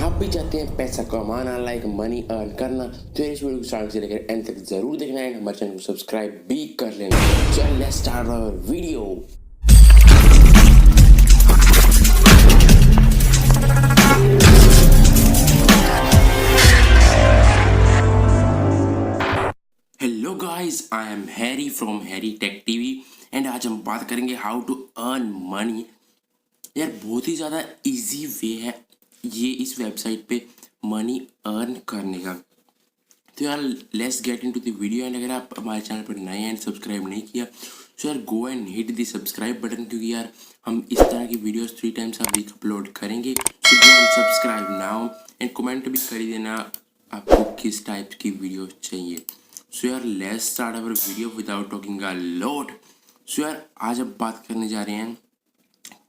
आप भी चाहते हैं पैसा कमाना, लाइक मनी अर्न करना, तो इस वीडियो को स्टार्ट से लेकर एंड तक जरूर देखना है। हमारे चैनल को सब्सक्राइब भी कर लेना। चल let's start our video. Hello guys, I am Harry from Harry Tech TV and आज हम बात करेंगे हाउ टू अर्न मनी। यार बहुत ही ज़्यादा इजी वे है ये इस वेबसाइट पे मनी अर्न करने का। तो यार let's get into the video. And अगर आप हमारे चैनल पर नए हैं एंड सब्सक्राइब नहीं किया तो यार go and hit the subscribe button, क्योंकि यार हम इस तरह की videos 3 times a week upload करेंगे। So go and subscribe now and comment भी कर देना आपको किस टाइप की वीडियो चाहिए। सो यार let's start our video without talking a lot. So यार आज अब बात करने जा रहे हैं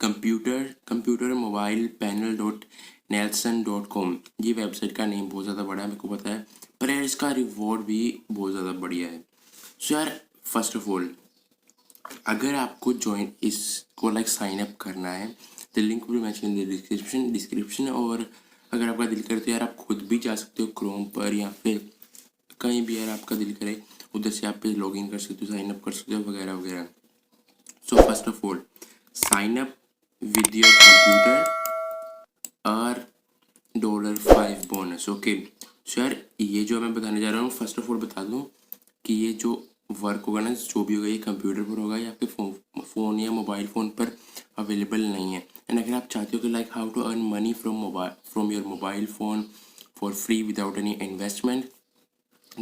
कंप्यूटर मोबाइल पैनल डॉट नेल्सन.com। ये वेबसाइट का नेम बहुत ज़्यादा बड़ा है, मेरे को पता है, पर यार इसका रिवॉर्ड भी बहुत ज़्यादा बढ़िया है। सो यार फर्स्ट ऑफ ऑल अगर आपको ज्वाइन इसको लाइक साइन अप करना है तो लिंक भी मेंशन इन द डिस्क्रिप्शन। और अगर आपका दिल करे तो यार आप खुद भी जा सकते हो क्रोम पर या फिर कहीं भी यार आपका दिल करे उधर से आप पे लॉग इन कर सकते हो, साइन अप कर सकते हो वगैरह वगैरह। So first of all sign up with your computer और $5 बोनस। ओके सो यार ये जो मैं बताने जा रहा हूँ, फर्स्ट ऑफ ऑल बता दूँ कि ये जो वर्क होगा ना, जो भी होगा ये कंप्यूटर पर होगा या आपके फ़ोन या मोबाइल फ़ोन पर अवेलेबल नहीं है। एंड अगर आप चाहते हो कि like how to earn money from your mobile phone for free without any investment,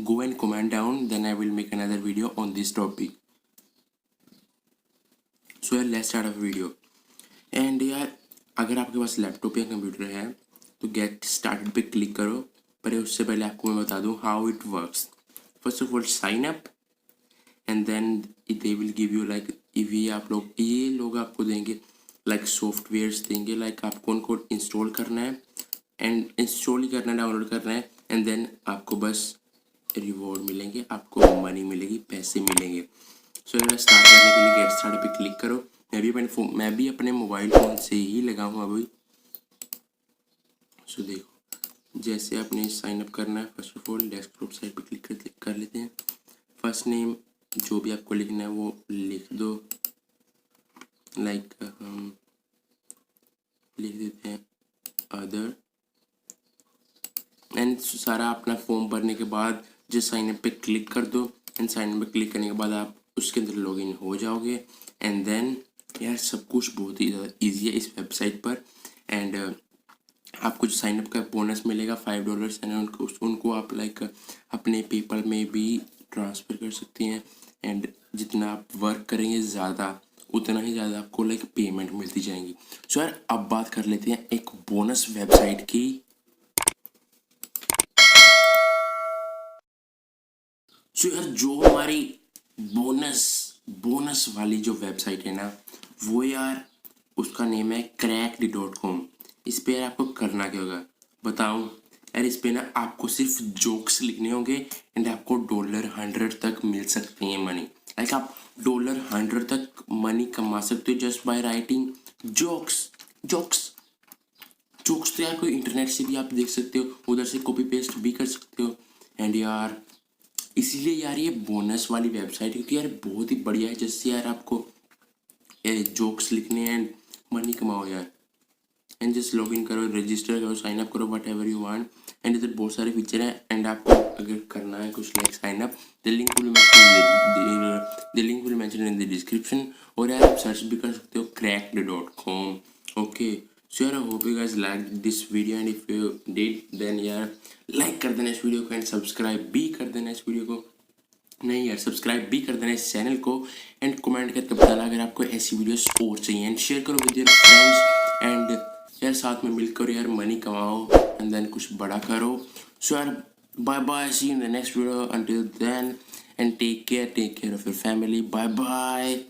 go and comment down, then I will make another video on this topic. So yeah, let's start a video. And यार अगर आपके पास laptop या computer है तो get started पे click करो। पर उससे पहले आपको मैं बता दूं how it works. First of all sign up and then they will give you like ये लोग आपको देंगे लाइक सॉफ्टवेयर्स देंगे, लाइक आपको उनको इंस्टॉल करना है एंड इंस्टॉल ही करना है, डाउनलोड करना है एंड देन आपको बस रिवॉर्ड मिलेंगे, आपको मनी मिलेगी, पैसे मिलेंगे। सो अगर स्टार्ट करने के लिए गेट स्टार्ट पे क्लिक करो। मैं भी अपने मोबाइल फ़ोन से ही लगा हूँ अभी। सो देखो जैसे आपने साइन अप करना है, first of all desktop side पे क्लिक कर लेते हैं। फर्स्ट नेम जो भी आपको लिखना है वो लिख दो, लाइक हम लिख देते हैं अदर। एंड सारा अपना फॉर्म भरने के बाद जो साइन अप पे क्लिक कर दो एंड साइन अप पे क्लिक करने के बाद आप उसके अंदर लॉगिन हो जाओगे। एंड देन यार सब कुछ बहुत ही ज़्यादा ईजी है इस वेबसाइट पर। एंड आपको जो साइन अप का बोनस मिलेगा $5 एंड उनको आप लाइक अपने पेपल में भी ट्रांसफ़र कर सकते हैं। एंड जितना आप वर्क करेंगे ज़्यादा उतना ही ज़्यादा आपको लाइक पेमेंट मिलती जाएंगी। सो यार अब बात कर लेते हैं एक बोनस वेबसाइट की। सो यार जो हमारी बोनस वाली जो वेबसाइट है ना, वो यार उसका नेम है cracked.com। इस पे यार आपको करना क्या होगा बताऊं यार। इस पे ना आपको सिर्फ जोक्स लिखने होंगे एंड आपको $100 तक मिल सकते हैं मनी। लाइक आप $100 तक मनी कमा सकते हो जस्ट बाय राइटिंग जोक्स। तो यार कोई इंटरनेट से भी आप देख सकते हो, उधर से कॉपी पेस्ट भी कर सकते हो। एंड यार इसीलिए यार ये बोनस वाली वेबसाइट क्योंकि यार बहुत ही बढ़िया है, जिससे यार आपको जोक्स लिखने एंड मनी कमाओ यार। एंड जस्ट लॉग इन करो, रजिस्टर करो, साइन अप करो, what ever you want. And इधर बहुत सारे फीचर हैं एंड आपको अगर करना है कुछ like sign up, the link will mention in the description. और यार आप सर्च भी कर सकते हो cracked.com। ओके सो यार I hope you guys like this video and if you did then यार लाइक कर देना इस वीडियो को एंड सब्सक्राइब भी कर देना इस वीडियो को। नहीं यार सब्सक्राइब भी कर देना इस चैनल को एंड कमेंट करके बताना अगर आपको ऐसी वीडियोस और चाहिए। एंड शेयर करो विद योर फ्रेंड्स एंड यार साथ में मिलकर यार मनी कमाओ एंड देन कुछ बड़ा करो। सो यार bye bye, see you in the next video, until then and take care of your family, bye bye.